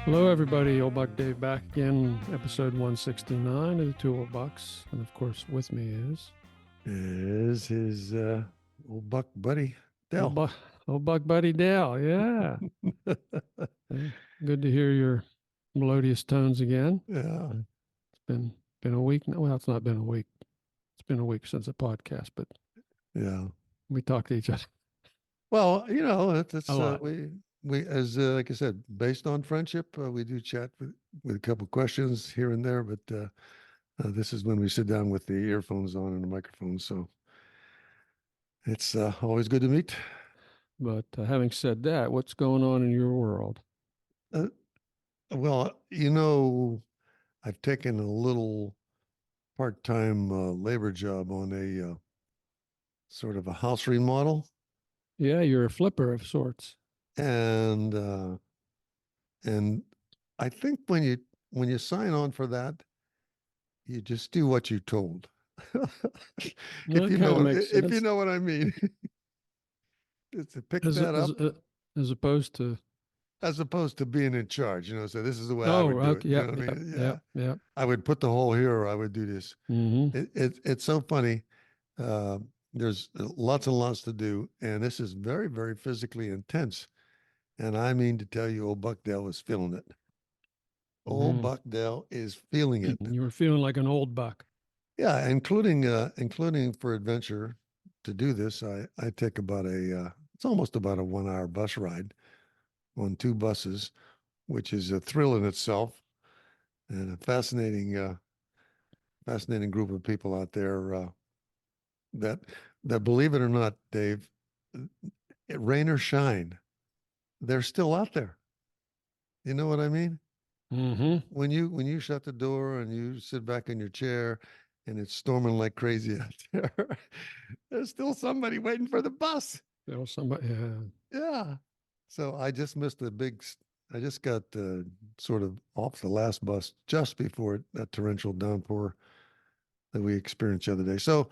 Hello, everybody. Old Buck Dave back again, episode 169 of the Two Old Bucks. And of course, with me Is his old buck buddy old, Dell. Bu- old Buck Buddy Dale. Yeah. Uh, Good to hear your melodious tones again. Yeah, It's been a week. Well, it's not been a week. It's been a week since the podcast, but yeah. we talk to each other Well, a it's lot. we as like I said, based on friendship, we do chat with a couple questions here and there, but this is when we sit down with the earphones on and the microphone. So it's always good to meet. But having said that, what's going on in your world? Uh, well, I've taken a little part-time labor job on a sort of a house remodel, Yeah, you're a flipper of sorts. and and I think when you sign on for that, you just do what you're told. Well, it kind of makes If you sense know what I mean. It's to pick as that as up as opposed to. as opposed to being in charge. So this is the way I Oh, would do it. okay. You know Yep. what I Yep. mean? Yeah. Yep. Yep. I would put the hole here or I would do this. Mm-hmm. It's so funny. Uh, there's lots and lots to do, and this is very, very physically intense. And I mean to tell you, old Buckdale is feeling it. Old Mm-hmm. Buckdale is feeling it. You were feeling like an old buck. Yeah, including for adventure to do this, I take about it's almost about a 1 hour bus ride on two buses, which is a thrill in itself and a fascinating group of people out there that believe it or not, Dave, rain or shine, they're still out there. You know what I mean? Mm-hmm. When you shut the door and you sit back in your chair and it's storming like crazy out there, there's still somebody waiting for the bus. There was somebody. Yeah. Yeah. So I just got sort of off the last bus just before that torrential downpour that we experienced the other day. So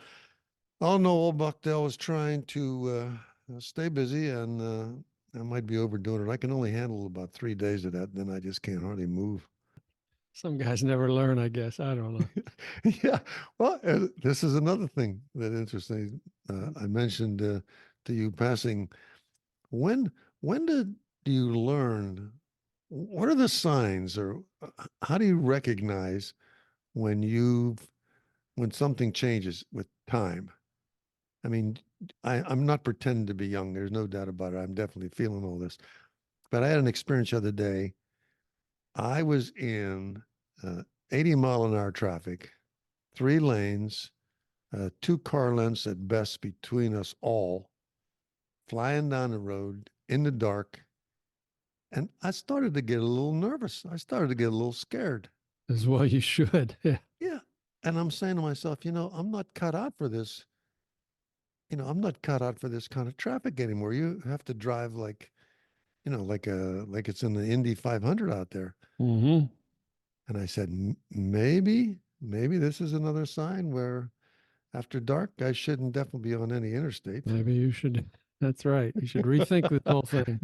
all in all, old Buckdale was trying to stay busy, and I might be overdoing it. I can only handle about 3 days of that, and then I just can't hardly move. Some guys never learn, I guess. I don't know. Yeah. Well, this is another thing that interesting. I mentioned to you passing when did you learn? What are the signs, or how do you recognize when when something changes with time? I mean, I'm not pretending to be young. There's no doubt about it. I'm definitely feeling all this. But I had an experience the other day. I was in 80-mile-an-hour traffic, 3 lanes, 2 car lengths at best between us all, flying down the road in the dark. And I started to get a little nervous. I started to get a little scared. As well, you should. Yeah. Yeah. And I'm saying to myself, I'm not cut out for this. I'm not cut out for this kind of traffic anymore. You have to drive like it's in the Indy 500 out there. Mm-hmm. And I said, maybe this is another sign where after dark, I shouldn't definitely be on any interstate Maybe you should. That's right. You should rethink this whole thing.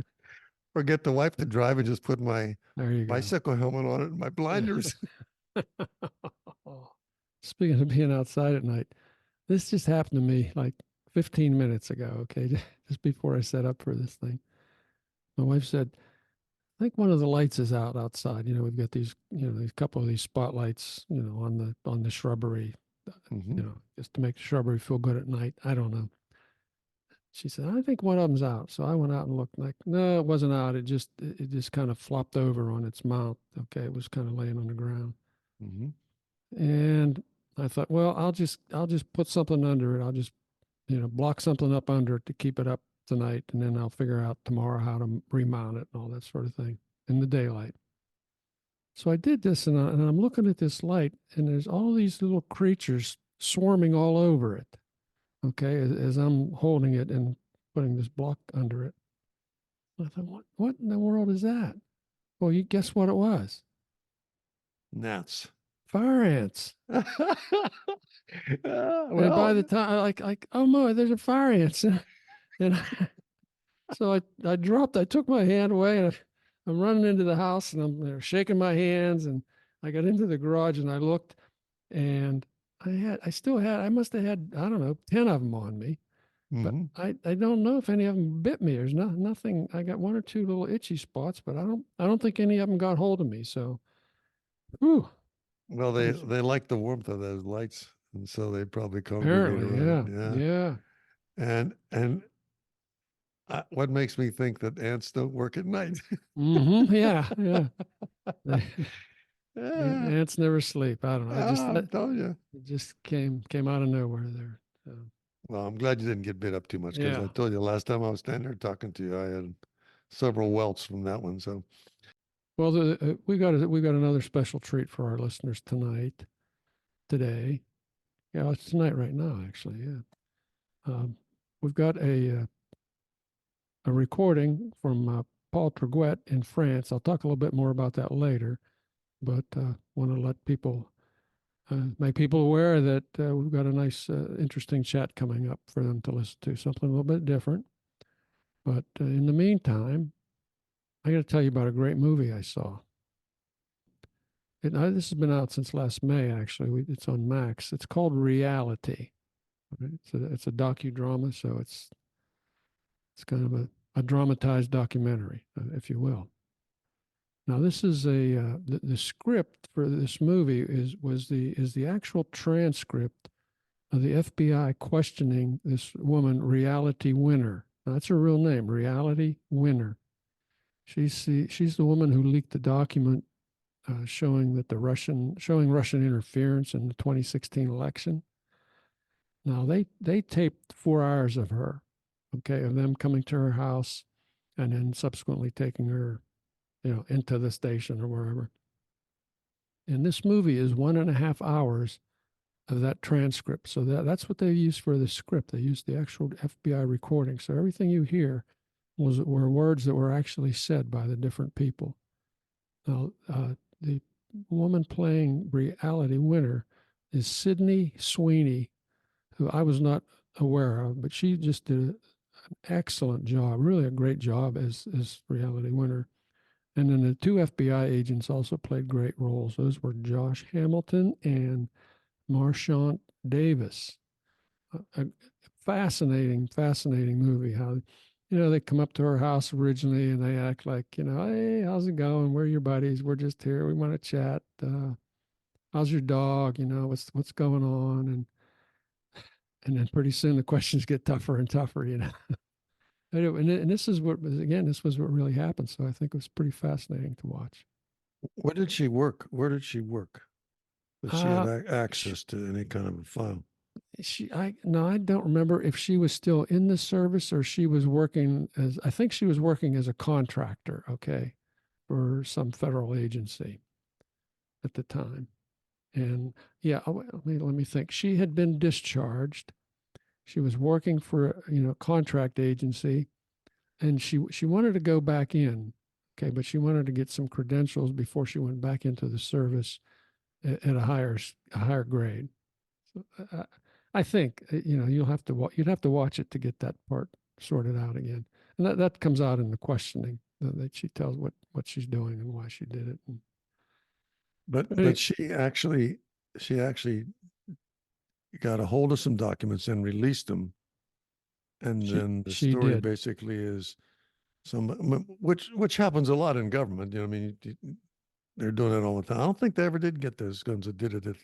or get the wife to drive and just put my There you go. bicycle helmet on it and my blinders. Speaking of being outside at night, this just happened to me like 15 minutes ago. Okay. Just before I set up for this thing. My wife said, I think one of the lights is out outside. We've got these, these couple of these spotlights, on the shrubbery, Mm-hmm. just to make the shrubbery feel good at night. I don't know. She said, I think one of them's out. So I went out and looked like, no, it wasn't out. It just kind of flopped over on its mount. Okay. It was kind of laying on the ground. Mm-hmm. And I thought, well, I'll just put something under it. I'll just, block something up under it to keep it up tonight. And then I'll figure out tomorrow how to remount it and all that sort of thing in the daylight. So I did this, and I'm looking at this light, and there's all these little creatures swarming all over it. Okay, as I'm holding it and putting this block under it. I thought, what in the world is that? Well, you guess what it was? Gnats. Fire ants. And by Well, the time, oh my, there's a fire ant. And so I dropped, I took my hand away and I'm running into the house and I'm there shaking my hands. And I got into the garage and I looked and I must have had, I don't know, 10 of them on me. But Hmm. I don't know if any of them bit me. There's nothing. I got one or two little itchy spots, but I don't think any of them got hold of me. So, whew, Well, that they was they like the warmth of those lights, and so they probably congregate apparently, around it. yeah, Yeah, yeah. and what makes me think that ants don't work at night? Yeah, yeah. They, Yeah, ants never sleep. I don't know. I'm telling you. It just came out of nowhere there. So, Well, I'm glad you didn't get bit up too much because I yeah. told you last time I was standing there talking to you, I had several welts from that one. So, Well, we got another special treat for our listeners today. Yeah, it's tonight right now, actually. Yeah. Um, we've got a recording from Paul Treguet in France. I'll talk a little bit more about that later, but want to let people make people aware that we've got a nice, interesting chat coming up for them to listen to, something a little bit different. But in the meantime, I got to tell you about a great movie I saw. This has been out since last May, actually. It's on Max. It's called Reality. Right? It's a docudrama, so it's kind of a dramatized documentary, if you will. Now, this is the script for this movie is the actual transcript of the FBI questioning this woman, Reality Winner. Now, that's her real name, Reality Winner. She's the woman who leaked the document showing Russian interference in the 2016 election. Now they taped 4 hours of her, okay, of them coming to her house, and then subsequently taking her, into the station or wherever. And this movie is 1.5 hours of that transcript. So that's what they used for the script. They used the actual FBI recording. So everything you hear were words that were actually said by the different people. Now, the woman playing Reality Winner is Sydney Sweeney, who I was not aware of, but she just did an excellent job, really a great job as Reality Winner. And then the two FBI agents also played great roles. Those were Josh Hamilton and Marchant Davis. A fascinating movie. How, they come up to her house originally and they act like, hey, how's it going? We're your buddies. We're just here. We want to chat. How's your dog? What's going on? And then pretty soon the questions get tougher and tougher. And this is this was what really happened. So I think it was pretty fascinating to watch. where did she work? Where did she work? That she had Uh, access to any kind of a file? I don't remember if she was still in the service or she was working I think she was working as a contractor, okay, for some federal agency at the time. And yeah, let me think. She had been discharged. She was working for, contract agency, and she wanted to go back in, okay, but she wanted to get some credentials before she went back into the service at a higher grade. So, I think you'd have to watch it to get that part sorted out again, and that comes out in the questioning that she tells what she's doing and why she did it. But But she actually got a hold of some documents and released them. And then the she story did. basically is which happens a lot in government. I mean, they're doing it all the time. I don't think they ever did get those guns that did it at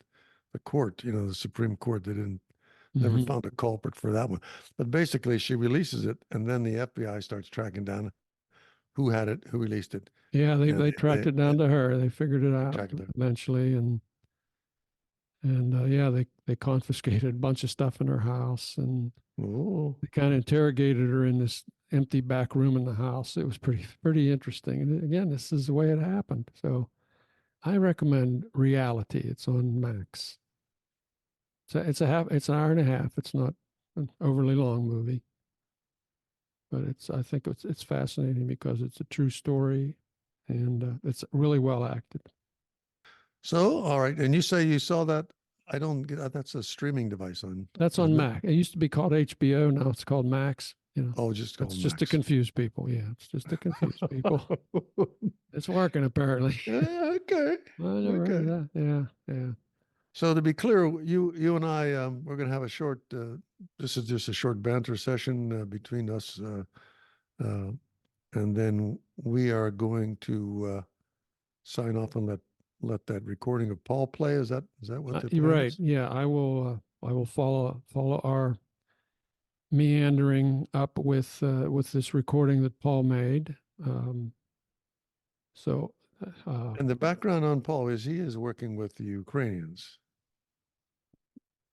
the court, the Supreme Court. They didn't never Hmm. found a culprit for that one. But basically, she releases it, and then the FBI starts tracking down who had it, who released it, Yeah, they and they tracked it down to her. They figured it they out tracked it down. eventually, and yeah, they confiscated a bunch of stuff in her house, and Oh, they kind of interrogated her in this empty back room in the house. It was pretty interesting. And again, this is the way it happened. So I recommend Reality. It's on Max. It's an hour and a half. It's not an overly long movie, but I think it's fascinating because it's a true story, and it's really well acted. so all right. And you say you saw that I don't get that's a streaming device on, That's on isn't it? Mac. It used to be called HBO. Now it's called Max. Oh, just That's called just to Max. confuse people. Yeah, it's just to confuse people. It's working apparently. Okay. I never heard of Okay. that. Yeah, yeah. So to be clear, you and I, we're going to have a short. This is just a short banter session between us, uh, and then we are going to sign off and let that recording of Paul play. Is that what the You're plan right. is? Yeah, I will follow our meandering up with this recording that Paul made. So uh, And the background on Paul is he is working with the Ukrainians.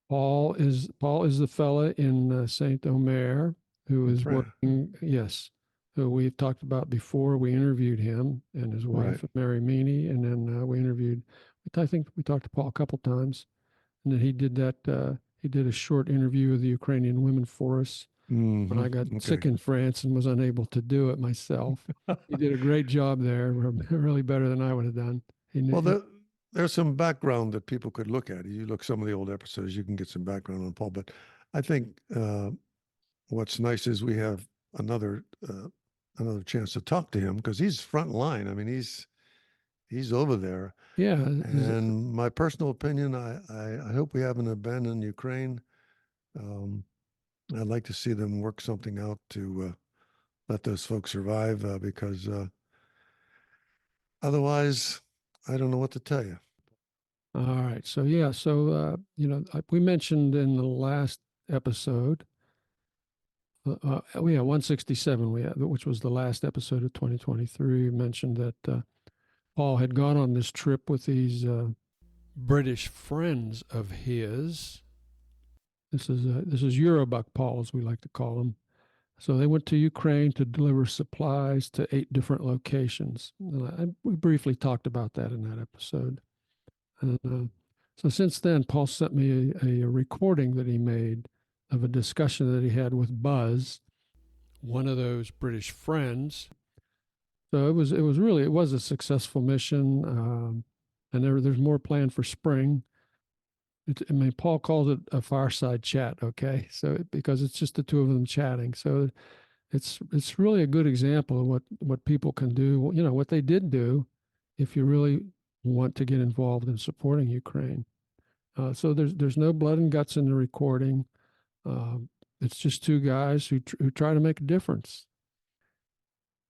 Paul is the fella in Saint Omer who In is France. working. Yes, who we've talked about before. We interviewed him and his Right. wife Mary Meany, and then we interviewed. I think we talked to Paul a couple times, and then he did that. He did a short interview with the Ukrainian women for us when I got Okay. sick in France and was unable to do it myself. He did a great job there, really better than I would have done. He Well, knew, there's some background that people could look at. You look some of the old episodes, you can get some background on Paul. But I think what's nice is we have another another chance to talk to him because he's front line. I mean, he's over there. yeah, And my personal opinion, I hope we haven't abandoned Ukraine. Um, I'd like to see them work something out to let those folks survive because otherwise, I don't know what to tell you. all right. So yeah, so we mentioned in the last episode, we had 167, which was the last episode of 2023. We mentioned that Paul had gone on this trip with these British friends of his. This is Eurobuck Paul, as we like to call him. So they went to Ukraine to deliver supplies to 8 different locations. We briefly talked about that in that episode. And, so since then, Paul sent me a recording that he made of a discussion that he had with Buzz, one of those British friends. So it was a successful mission, and there's more planned for spring. I mean, Paul calls it a fireside chat. Okay, so because it's just the two of them chatting, so it's really a good example of what people can do. You know what they did do, if you really want to get involved in supporting Ukraine. So there's no blood and guts in the recording. It's just two guys who try to make a difference.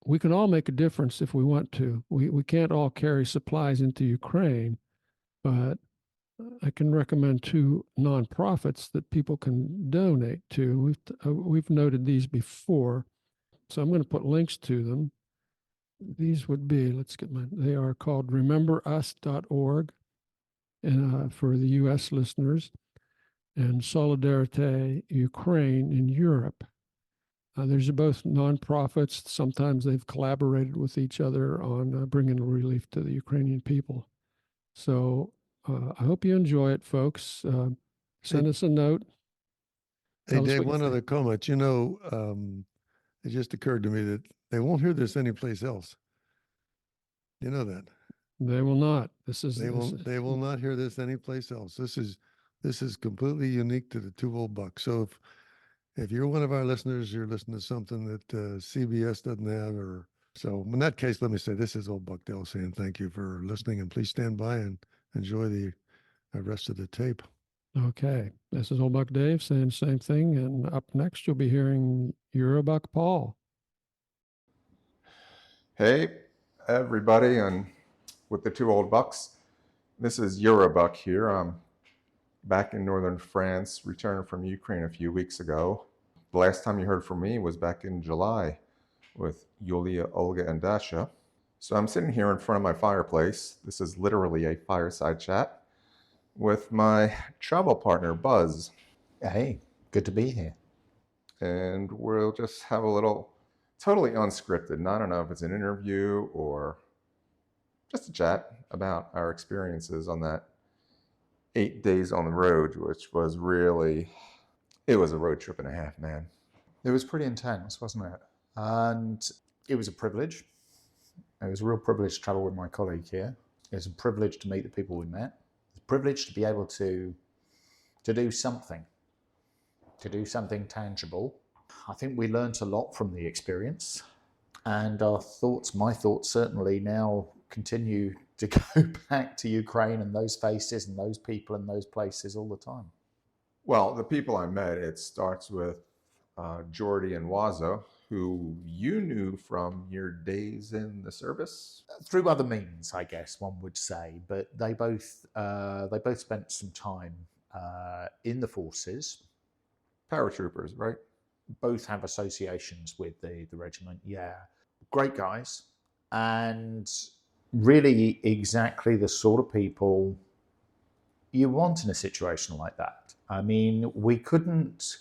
We can all make a difference if we want to. We can't all carry supplies into Ukraine, but I can recommend 2 nonprofits that people can donate to. We've noted these before, so I'm going to put links to them. These would be, they are called rememberus.org for the U.S. listeners, and Solidarite Ukraine in Europe. These are both nonprofits. Sometimes they've collaborated with each other on bringing relief to the Ukrainian people. So I hope you enjoy it, folks. Hey, Send us a note. hey, Tell us Dave, what you one think. other comment. It just occurred to me that they won't hear this anyplace else. You know that. They will not. They will not hear this anyplace else. This is completely unique to the Two Old Bucks. So if you're one of our listeners, you're listening to something that CBS doesn't have, or so in that case, let me say this is Old Buck Dale saying thank you for listening, and please stand by and enjoy the rest of the tape. Okay. This is Old Buck Dave saying the same thing. And up next, you'll be hearing Eurobuck Paul. Hey, everybody, and with the Two Old Bucks. This is Eurobuck here. I'm back in northern France, returned from Ukraine a few weeks ago. The last time you heard from me was back in July with Yulia, Olga, and Dasha. So I'm sitting here in front of my fireplace. This is literally a fireside chat with my travel partner, Buzz. Hey, good to be here. And we'll just have a little totally unscripted. And I don't know if it's an interview or just a chat about our experiences on that 8 days on the road, which was it was a road trip and a half, man. It was pretty intense, wasn't it? And it was a privilege. It was a real privilege to travel with my colleague here. It was a privilege to meet the people we met. It was a privilege to be able to to do something tangible. I think we learnt a lot from the experience, and my thoughts certainly now continue to go back to Ukraine and those faces and those people and those places all the time. Well, the people I met, it starts with Jordy and Wazo, who you knew from your days in the service. Through other means, I guess one would say, but they both spent some time in the forces. Paratroopers, right? Both have associations with the regiment. Yeah, great guys, and really exactly the sort of people you want in a situation like that. I mean, we couldn't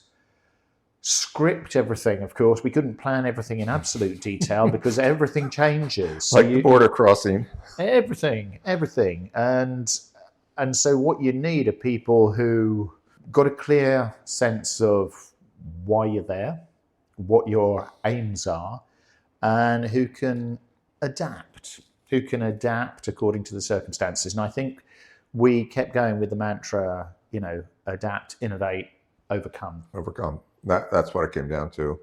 script everything, of course. We couldn't plan everything in absolute detail because everything changes. So like the border crossing. Everything. And so what you need are people who got a clear sense of why you're there, what your aims are, and who can adapt according to the circumstances. And I think we kept going with the mantra, adapt, innovate, overcome. That's what it came down to.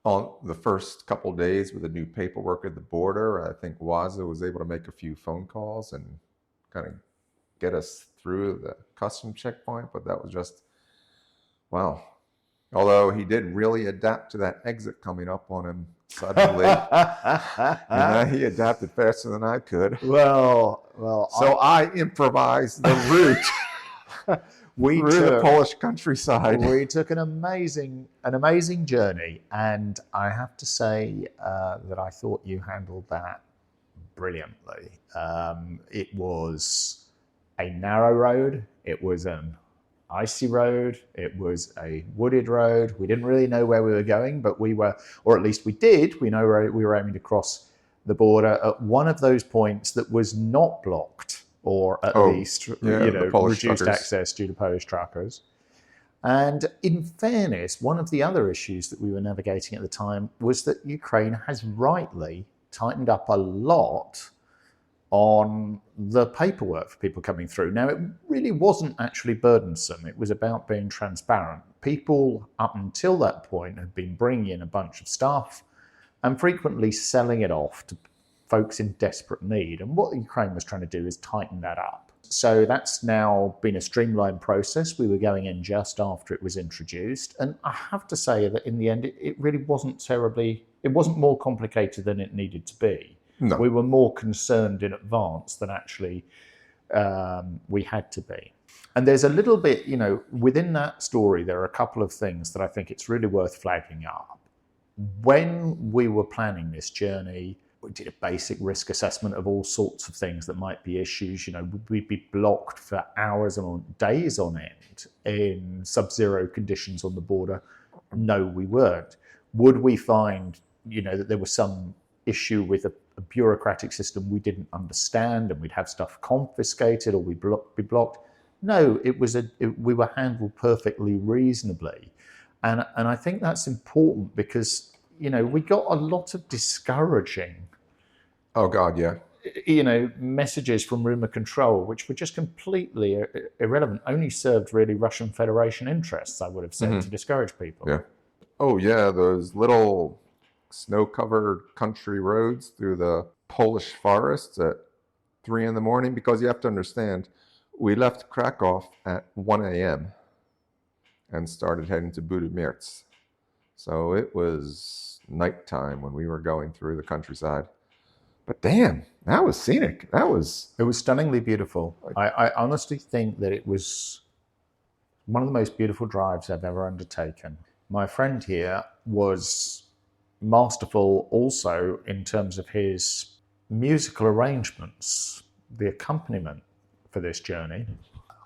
On the first couple of days with the new paperwork at the border, I think Waza was able to make a few phone calls and kind of get us through the custom checkpoint, but that was just, wow. Although he did really adapt to that exit coming up on him suddenly. And he adapted faster than I could. Well. So I improvised the route through the Polish countryside. We took an amazing journey, and I have to say that I thought you handled that brilliantly. It was a narrow road. It was an icy road. It was a wooded road. We didn't really know where we were going, but we were, or at least we did. We know where we were aiming to cross the border at one of those points that was not blocked, or at least reduced access due to Polish truckers. And in fairness, one of the other issues that we were navigating at the time was that Ukraine has rightly tightened up a lot on the paperwork for people coming through. Now, it really wasn't actually burdensome. It was about being transparent. People up until that point had been bringing in a bunch of stuff and frequently selling it off to folks in desperate need. And what Ukraine was trying to do is tighten that up. So that's now been a streamlined process. We were going in just after it was introduced. And I have to say that in the end, it really wasn't it wasn't more complicated than it needed to be. No. We were more concerned in advance than actually we had to be. And there's a little bit, within that story, there are a couple of things that I think it's really worth flagging up. When we were planning this journey, we did a basic risk assessment of all sorts of things that might be issues. We'd be blocked for hours and days on end in sub-zero conditions on the border. No, we weren't. Would we find, that there was some issue with a bureaucratic system we didn't understand and we'd have stuff confiscated or we'd be blocked? No, we were handled perfectly reasonably. And I think that's important because, we got a lot of discouraging. Oh, God, yeah. Messages from rumor control, which were just completely irrelevant, only served really Russian Federation interests, I would have said, to discourage people. Yeah. Oh, yeah, those little snow-covered country roads through the Polish forests at 3 a.m, because you have to understand, we left Krakow at 1 a.m. and started heading to Budomierz. So it was nighttime when we were going through the countryside. But damn, that was scenic. It was stunningly beautiful. I honestly think that it was one of the most beautiful drives I've ever undertaken. My friend here was masterful also in terms of his musical arrangements, the accompaniment for this journey.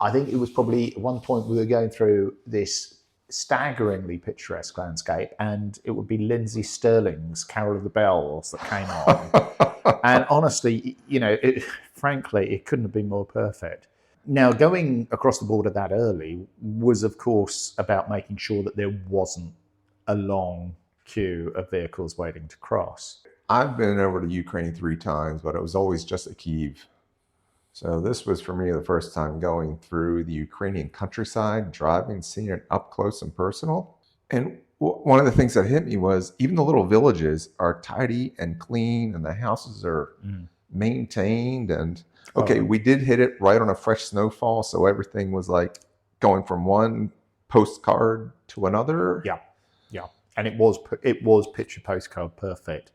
I think it was probably at one point we were going through this staggeringly picturesque landscape, and it would be Lindsay Sterling's Carol of the Bells that came on. And honestly, frankly, it couldn't have been more perfect. Now, going across the border that early was, of course, about making sure that there wasn't a long queue of vehicles waiting to cross. I've been over to Ukraine 3 times, but it was always just at Kyiv. So this was for me the first time going through the Ukrainian countryside, driving, seeing it up close and personal. And one of the things that hit me was even the little villages are tidy and clean, and the houses are maintained. And okay, we did hit it right on a fresh snowfall, so everything was like going from one postcard to another. Yeah, yeah, and it was picture postcard perfect.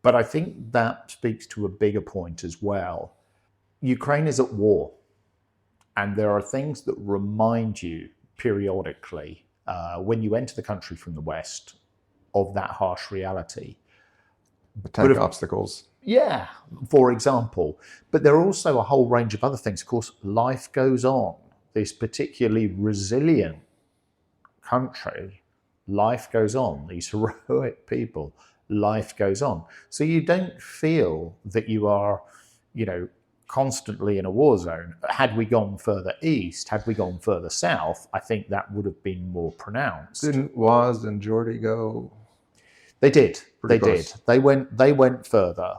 But I think that speaks to a bigger point as well. Ukraine is at war, and there are things that remind you periodically when you enter the country from the West of that harsh reality. The tank obstacles. Yeah, for example. But there are also a whole range of other things. Of course, life goes on. This particularly resilient country, life goes on. These heroic people, life goes on. So you don't feel that you are, constantly in a war zone. Had we gone further east, had we gone further south, I think that would have been more pronounced. Didn't Waz and Jordy go? They did. Pretty They close. did. They went further.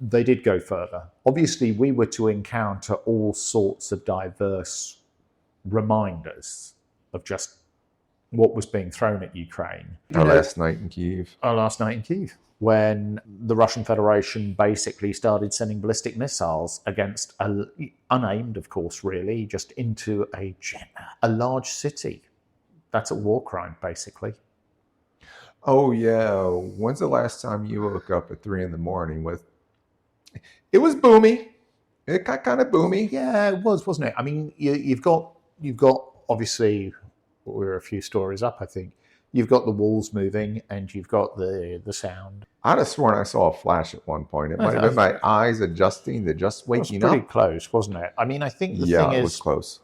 They did go further. Obviously, we were to encounter all sorts of diverse reminders of just what was being thrown at Ukraine. Our last night in Kyiv. Our last night in Kyiv, when the Russian Federation basically started sending ballistic missiles against, unaimed, of course, really, just into a large city. That's a war crime, basically. Oh yeah. When's the last time you woke up at 3 a.m. with? It was boomy. It got kind of boomy. Yeah, it was, wasn't it? I mean, you've got obviously, we're a few stories up, I think. You've got the walls moving, and you've got the sound. I'd have sworn I saw a flash at one point. It might have been my eyes adjusting to just waking It was pretty up. close, wasn't it? I mean, I think the thing It is, was close.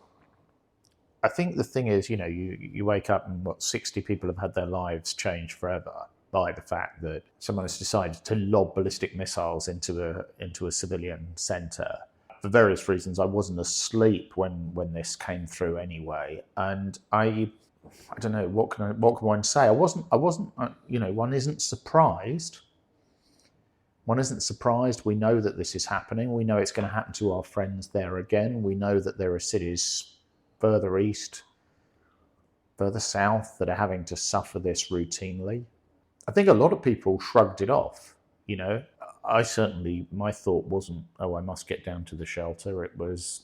I think the thing is, you wake up and 60 people have had their lives changed forever by the fact that someone has decided to lob ballistic missiles into a civilian centre. For various reasons, I wasn't asleep when this came through anyway, and I don't know what can one say. I wasn't. One isn't surprised. One isn't surprised. We know that this is happening. We know it's going to happen to our friends there again. We know that there are cities further east, further south that are having to suffer this routinely. I think a lot of people shrugged it off. I certainly, my thought wasn't, I must get down to the shelter. It was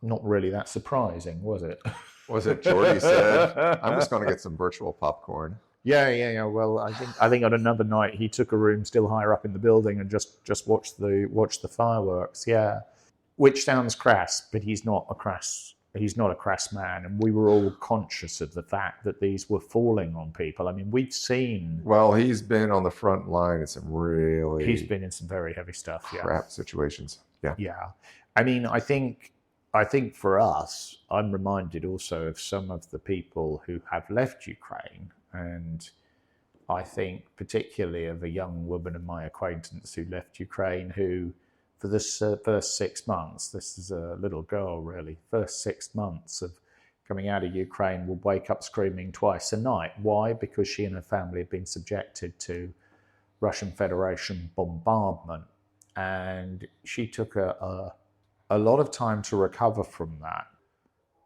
not really that surprising, was it? Was it Jordy said, I'm just going to get some virtual popcorn. Yeah. Well, I think on another night he took a room still higher up in the building and just watched the fireworks. Yeah, which sounds crass, but he's not a crass man, and we were all conscious of the fact that these were falling on people. I mean, we've seen. Well, he's been on the front line in some really. He's been in some very heavy stuff. Crap situations. Yeah. Yeah. I mean, I think for us, I'm reminded also of some of the people who have left Ukraine, and I think particularly of a young woman of my acquaintance who left Ukraine, who for this first 6 months, this is a little girl really, first 6 months of coming out of Ukraine would wake up screaming twice a night. Why? Because she and her family had been subjected to Russian Federation bombardment, and she took a lot of time to recover from that.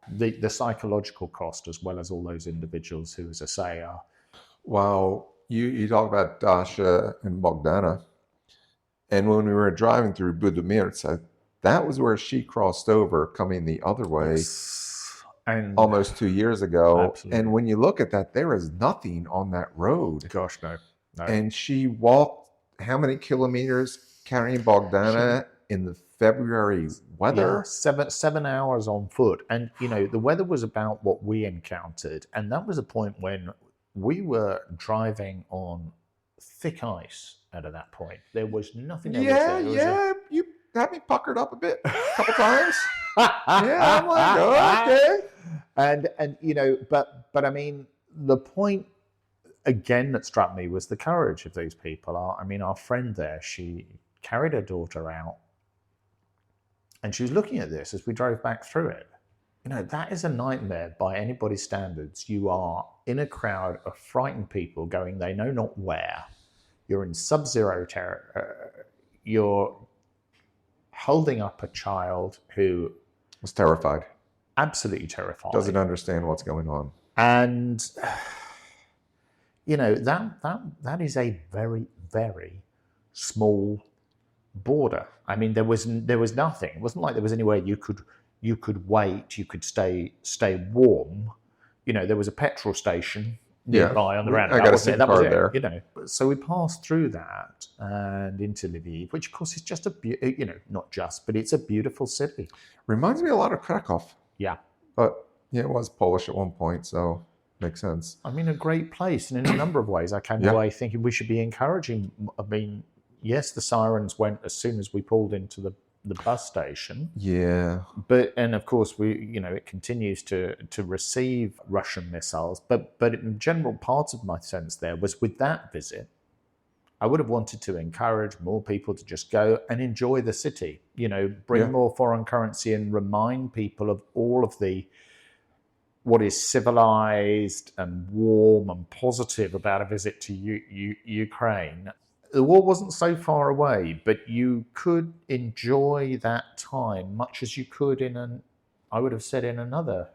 The psychological cost, as well as all those individuals who, as I say, are. Wow, you talk about Dasha and Bogdana, and when we were driving through Budomir, that was where she crossed over, coming the other way, And almost 2 years ago. Absolutely. And when you look at that, there is nothing on that road. Gosh, no. And she walked how many kilometers carrying Bogdana in the February weather? Yeah, 7 hours on foot. And, the weather was about what we encountered. And that was a point when we were driving on thick ice at that point. There was nothing else. Yeah. You had me puckered up a bit, a couple times. Yeah, I'm like, oh, okay. And but I mean, the point again that struck me was the courage of these people. Our friend there, she carried her daughter out, and she was looking at this as we drove back through it. That is a nightmare by anybody's standards. You are in a crowd of frightened people going they know not where. You're in sub-zero terror. You're holding up a child who Was terrified. absolutely terrified. Doesn't understand what's going on. And that is a very, very small border. I mean, there was nothing. It wasn't like there was anywhere you could wait, you could stay warm. There was a petrol station nearby on the roundabout. I got a wasn't it? SIM That was card it, there. So we passed through that and into Lviv, which of course is just not just, but it's a beautiful city. Reminds me a lot of Krakow. Yeah. But yeah, it was Polish at one point, so makes sense. I mean, a great place, and in a number of ways, I came away thinking we should be encouraging. I mean, yes, the sirens went as soon as we pulled into the bus station. Yeah. And of course, it continues to receive Russian missiles. But in general, part of my sense there was with that visit, I would have wanted to encourage more people to just go and enjoy the city. Bring more foreign currency and remind people of all of what is civilized and warm and positive about a visit to Ukraine. The war wasn't so far away, but you could enjoy that time much as you could in another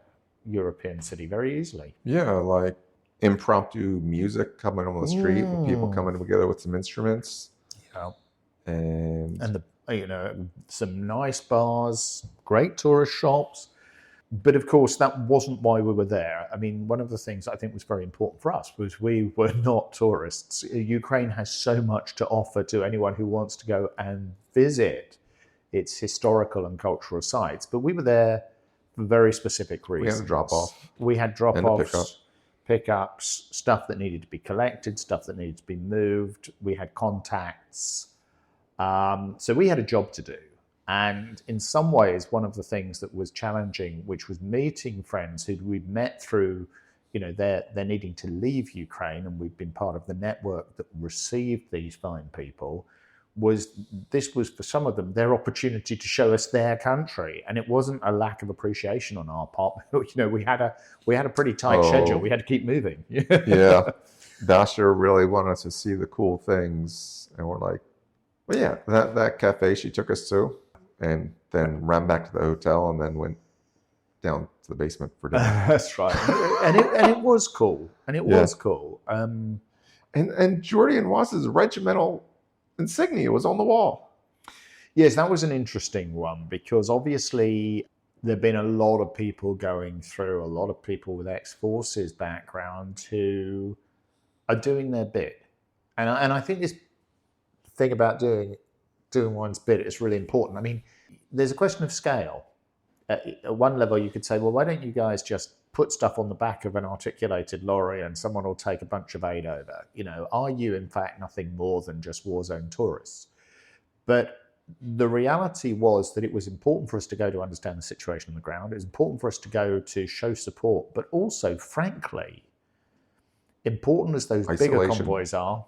European city very easily. Yeah, like impromptu music coming on the street, with people coming together with some instruments. Yeah. And some nice bars, great tourist shops. But of course, that wasn't why we were there. I mean, one of the things I think was very important for us was we were not tourists. Ukraine has so much to offer to anyone who wants to go and visit its historical and cultural sites. But we were there for very specific reasons. we had a drop-off. We had drop-offs, pickup. pickups, stuff that needed to be collected, stuff that needed to be moved. We had contacts. So we had a job to do. And in some ways, one of the things that was challenging, which was meeting friends who we'd met through, they're needing to leave Ukraine, and we've been part of the network that received these fine people, was for some of them their opportunity to show us their country, and it wasn't a lack of appreciation on our part. We had a pretty tight schedule. We had to keep moving. Yeah, Dasha really wanted us to see the cool things, and we're like, well, yeah, that cafe she took us to. And then ran back to the hotel and then went down to the basement for dinner. That's right. And it was cool. And it was cool. And Jordy and Wass's regimental insignia was on the wall. Yes, that was an interesting one because obviously there have been a lot of people going through, a lot of people with ex-forces background who are doing their bit. And I think this thing about doing one's bit is really important. I mean, there's a question of scale. At one level, you could say, well, why don't you guys just put stuff on the back of an articulated lorry and someone will take a bunch of aid over? Are you, in fact, nothing more than just war zone tourists? But the reality was that it was important for us to go to understand the situation on the ground. It was important for us to go to show support, but also, frankly, important as those bigger convoys are,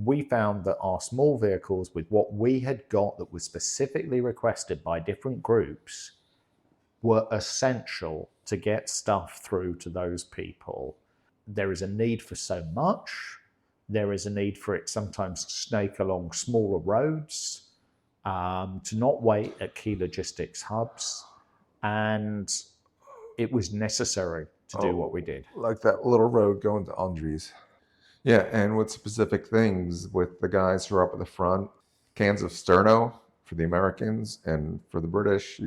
we found that our small vehicles, with what we had got that was specifically requested by different groups, were essential to get stuff through to those people. There is a need for so much. There is a need for it sometimes to snake along smaller roads, to not wait at key logistics hubs. And it was necessary to do what we did. Like that little road going to Andres. Yeah, and with specific things with the guys who are up at the front, cans of Sterno for the Americans, and for the British,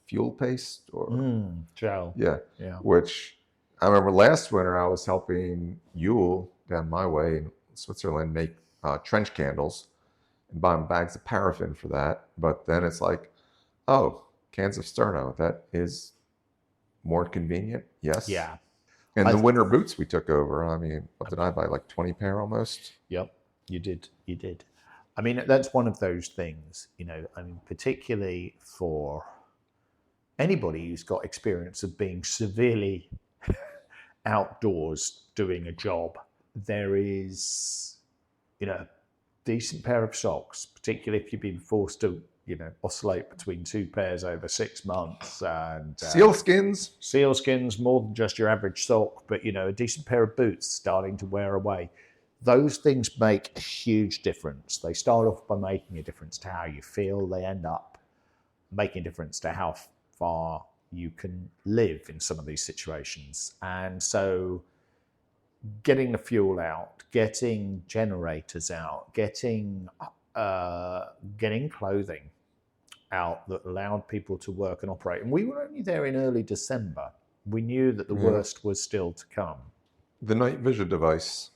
fuel paste or gel. Yeah, which I remember last winter I was helping Yule down my way in Switzerland make trench candles and buying bags of paraffin for that. But then it's like, oh, cans of Sterno, that is more convenient. Yes. Yeah. And the winter boots we took over. I mean, what did I buy? Like 20 pair almost? Yep, you did. I mean, that's one of those things, particularly for anybody who's got experience of being severely outdoors doing a job. There is, decent pair of socks, particularly if you've been forced to, oscillate between two pairs over 6 months. And sealskins, more than just your average sock, but, a decent pair of boots starting to wear away. Those things make a huge difference. They start off by making a difference to how you feel. They end up making a difference to how far you can live in some of these situations. And so getting the fuel out, getting generators out, getting clothing out that allowed people to work and operate. And we were only there in early December. We knew that the worst was still to come. The night vision device,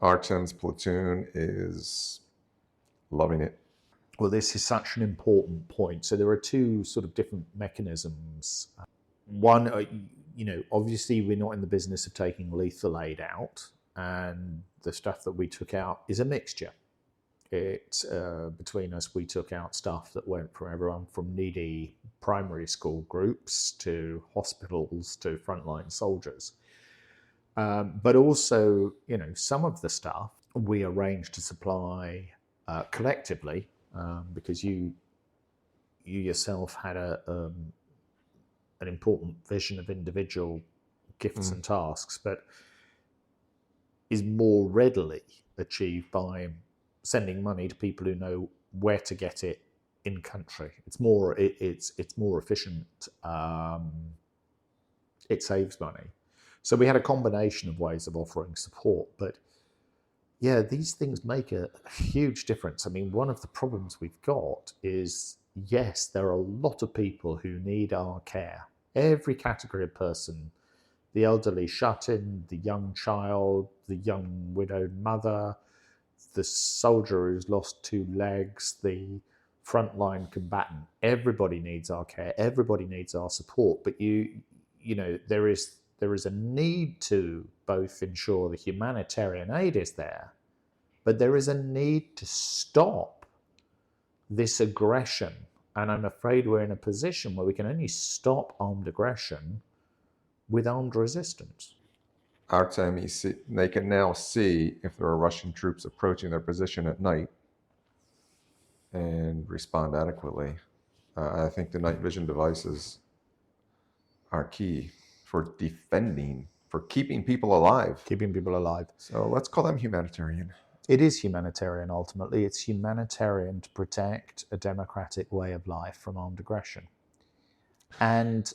Artem's platoon is loving it. Well, this is such an important point. So there are two sort of different mechanisms. One, obviously we're not in the business of taking lethal aid out, and the stuff that we took out is a mixture. Between us, we took out stuff that went from everyone from needy primary school groups to hospitals to frontline soldiers. But also, some of the stuff we arranged to supply collectively, because you yourself had an important vision of individual gifts and tasks, but is more readily achieved by sending money to people who know where to get it in country. It's more efficient. It saves money. So we had a combination of ways of offering support, but yeah, these things make a huge difference. I mean, one of the problems we've got is, yes, there are a lot of people who need our care. Every category of person, the elderly shut-in, the young child, the young widowed mother, the soldier who's lost 2 legs, the frontline combatant. Everybody needs our care. Everybody needs our support. But there is a need to both ensure the humanitarian aid is there, but there is a need to stop this aggression. And I'm afraid we're in a position where we can only stop armed aggression with armed resistance. Artem, they can now see if there are Russian troops approaching their position at night and respond adequately. I think the night vision devices are key for defending, for keeping people alive. Keeping people alive. So let's call them humanitarian. It is humanitarian, ultimately. It's humanitarian to protect a democratic way of life from armed aggression. And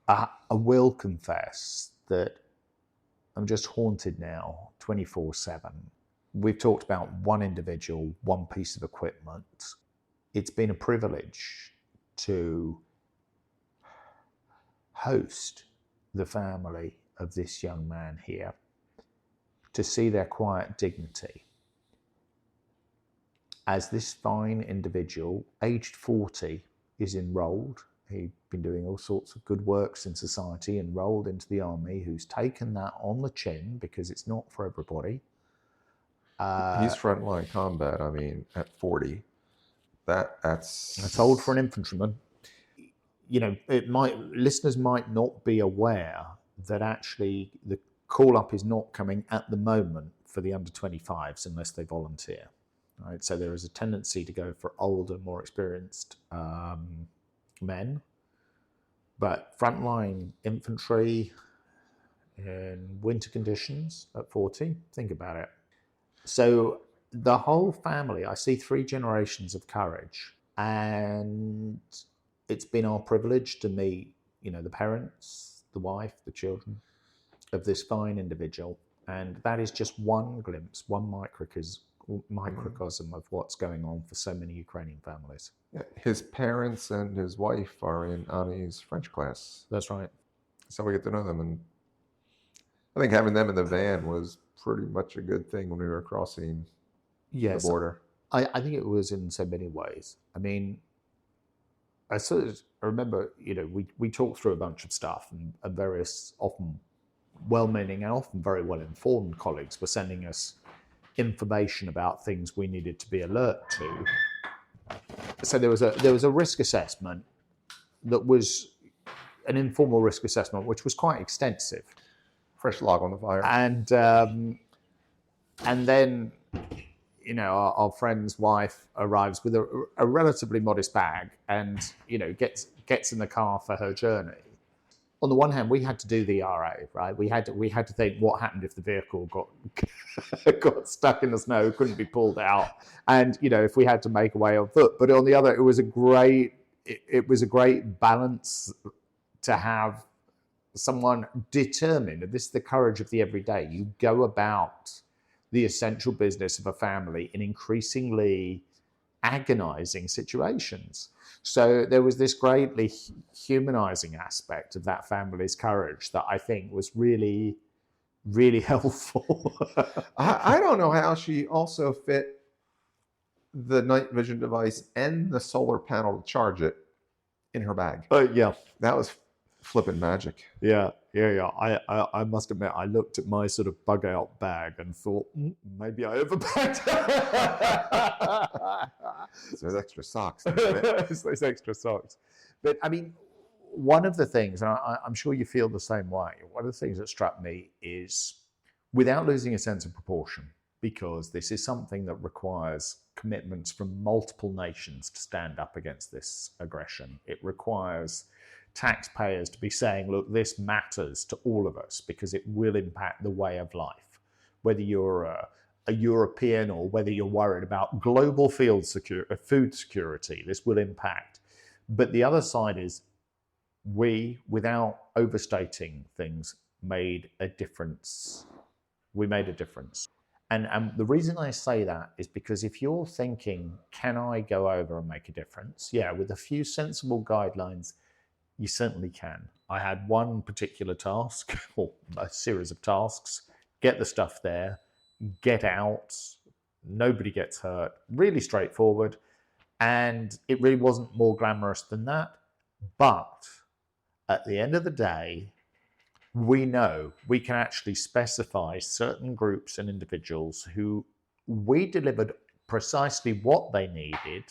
I will confess that I'm just haunted now 24/7. We've talked about one individual, one piece of equipment. It's been a privilege to host the family of this young man here, to see their quiet dignity as this fine individual, aged 40, is enrolled. He'd been doing all sorts of good works in society, enrolled into the army, who's taken that on the chin because it's not for everybody. He's frontline combat. I mean, at 40, that's old for an infantryman. Listeners might not be aware that actually the call-up is not coming at the moment for the under 25s unless they volunteer. Right? So there is a tendency to go for older, more experienced men. But frontline infantry in winter conditions at 40, think about it. So the whole family, I see 3 generations of courage, and it's been our privilege to meet, the parents, the wife, the children of this fine individual. And that is just one glimpse, one microcosm of what's going on for so many Ukrainian families. Yeah, his parents and his wife are in Ani's French class. That's right. So we get to know them. And I think having them in the van was pretty much a good thing when we were crossing the border. I think it was in so many ways. I mean, I remember, we talked through a bunch of stuff, and various often well-meaning and often very well-informed colleagues were sending us information about things we needed to be alert to. So there was a risk assessment that was an informal risk assessment, which was quite extensive. Fresh log on the fire. And then, our friend's wife arrives with a relatively modest bag and, gets in the car for her journey. on the one hand, we had to do the RA, right? We had to think what happened if the vehicle got stuck in the snow, couldn't be pulled out, and if we had to make a way on foot. But on the other, it was a great balance to have someone determined. And this is the courage of the everyday. You go about the essential business of a family in increasingly agonizing situations. So there was this greatly humanizing aspect of that family's courage that I think was really, really helpful. I don't know how she also fit the night vision device and the solar panel to charge it in her bag. Yeah. That was flipping magic. Yeah. I must admit, I looked at my sort of bug out bag and thought, maybe I overpacked. So there's extra socks. Those extra socks. But I mean, one of the things, and I'm sure you feel the same way, one of the things that struck me is, without losing a sense of proportion, because this is something that requires commitments from multiple nations to stand up against this aggression. It requires taxpayers to be saying, look, this matters to all of us because it will impact the way of life. Whether you're a European or whether you're worried about global food security, this will impact. But the other side is, we, without overstating things, made a difference. We made a difference. And the reason I say that is because if you're thinking, can I go over and make a difference? Yeah, with a few sensible guidelines, you certainly can. I had one particular task, or a series of tasks: get the stuff there, get out, nobody gets hurt, really straightforward. And it really wasn't more glamorous than that. But at the end of the day, we know we can actually specify certain groups and individuals who we delivered precisely what they needed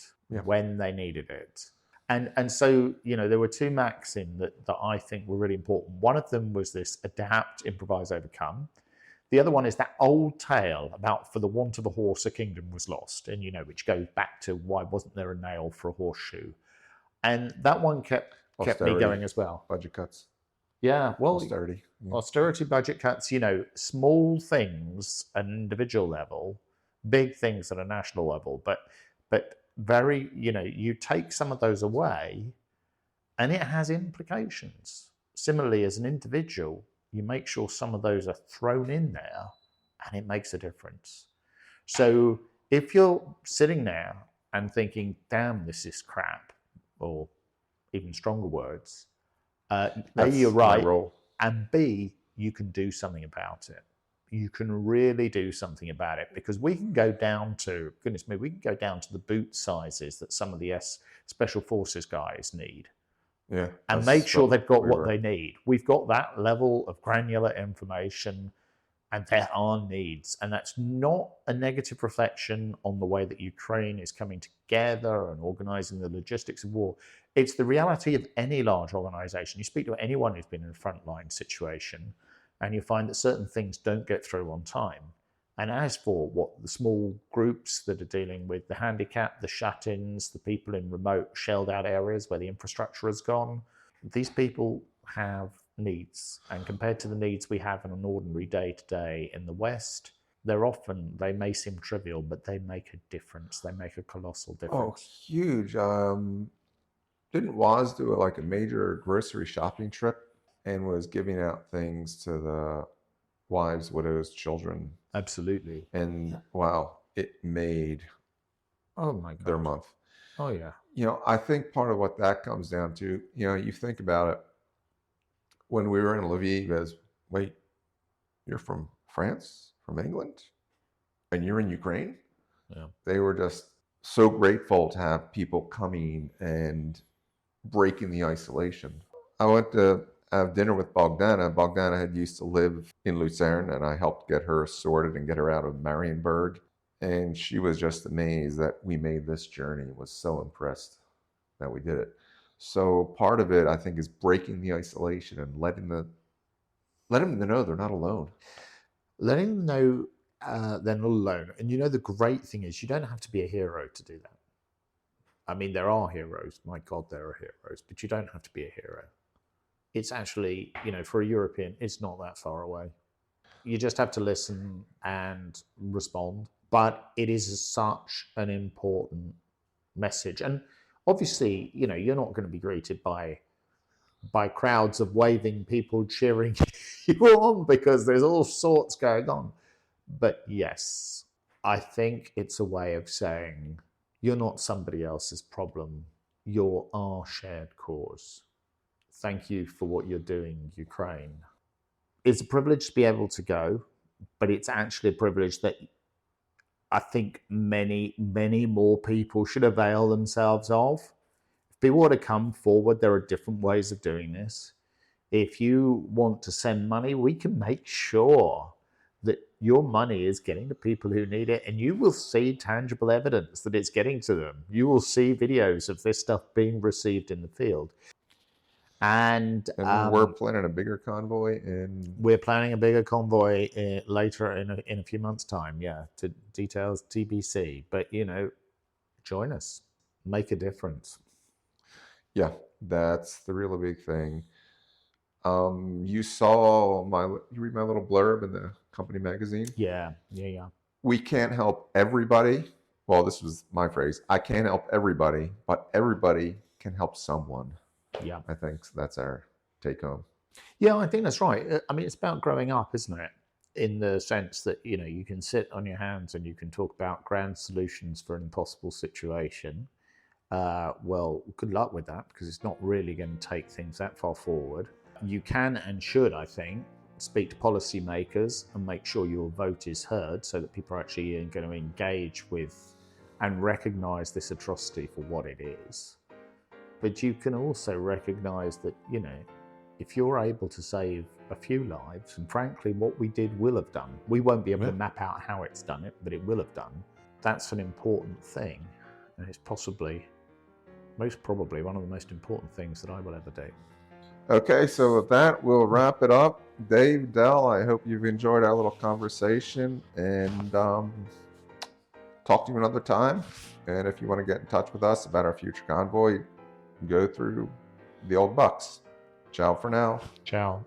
when they needed it. And so, there were two maxims that I think were really important. One of them was this: adapt, improvise, overcome. The other one is that old tale about for the want of a horse, a kingdom was lost. And, which goes back to why wasn't there a nail for a horseshoe? And that one kept me going as well. Budget cuts. Yeah, well, Austerity. Yeah. Austerity, budget cuts, small things at an individual level, big things at a national level, but very, you take some of those away and it has implications. Similarly, as an individual, you make sure some of those are thrown in there and it makes a difference. So if you're sitting there and thinking, damn, this is crap, or even stronger words, A, you're right, and B, you can do something about it. You can really do something about it, because we can go down to, goodness me, we can go down to the boot sizes that some of the Special Forces guys need. Yeah. And make sure they've got what they need. We've got that level of granular information, and there are needs. And that's not a negative reflection on the way that Ukraine is coming together and organizing the logistics of war. It's the reality of any large organization. You speak to anyone who's been in a frontline situation, and you find that certain things don't get through on time. And as for what the small groups that are dealing with the handicapped, the shut-ins, the people in remote, shelled-out areas where the infrastructure has gone, these people have needs. And compared to the needs we have on an ordinary day-to-day in the West, they may seem trivial, but they make a difference. They make a colossal difference. Oh, huge. Didn't Woz do a major grocery shopping trip and was giving out things to the wives, widows, children? Absolutely. And wow, it made their month. Oh, yeah. I think part of what that comes down to, you think about it, when we were in Lviv, as, wait, you're from France, from England, and you're in Ukraine? Yeah. They were just so grateful to have people coming and breaking the isolation. I went to have dinner with Bogdana. Bogdana had used to live in Lucerne, and I helped get her sorted and get her out of Marienburg. And she was just amazed that we made this journey, was so impressed that we did it. So part of it, I think, is breaking the isolation and letting them know they're not alone. Letting them know they're not alone. And the great thing is, you don't have to be a hero to do that. I mean, there are heroes. My God, there are heroes. But you don't have to be a hero. it's actually, for a European, it's not that far away. You just have to listen and respond. But it is such an important message. And obviously, you're not going to be greeted by crowds of waving people cheering you on, because there's all sorts going on. But yes, I think it's a way of saying you're not somebody else's problem. You're our shared cause. Thank you for what you're doing, Ukraine. It's a privilege to be able to go, but it's actually a privilege that I think many, many more people should avail themselves of. If people want to come forward, there are different ways of doing this. If you want to send money, we can make sure that your money is getting to people who need it, and you will see tangible evidence that it's getting to them. You will see videos of this stuff being received in the field. And we're planning a bigger convoy, and we're planning a bigger convoy later in a few months' time. Yeah, to details TBC. But join us, make a difference. Yeah, that's the really big thing. You saw you read my little blurb in the company magazine? Yeah. We can't help everybody. Well, this was my phrase. I can't help everybody, but everybody can help someone. Yeah. I think that's our take home. Yeah, I think that's right. I mean, it's about growing up, isn't it? In the sense that, you can sit on your hands and you can talk about grand solutions for an impossible situation. Well, good luck with that, because it's not really going to take things that far forward. You can and should, I think, speak to policymakers and make sure your vote is heard, so that people are actually going to engage with and recognize this atrocity for what it is. But you can also recognize that, if you're able to save a few lives, and frankly, what we did will have done. We won't be able to map out how it's done it, but it will have done. That's an important thing. And it's most probably one of the most important things that I will ever do. Okay, so with that, we'll wrap it up. Dave, Del, I hope you've enjoyed our little conversation, and talk to you another time. And if you want to get in touch with us about our future convoy, go through the old bucks. Ciao for now. Ciao.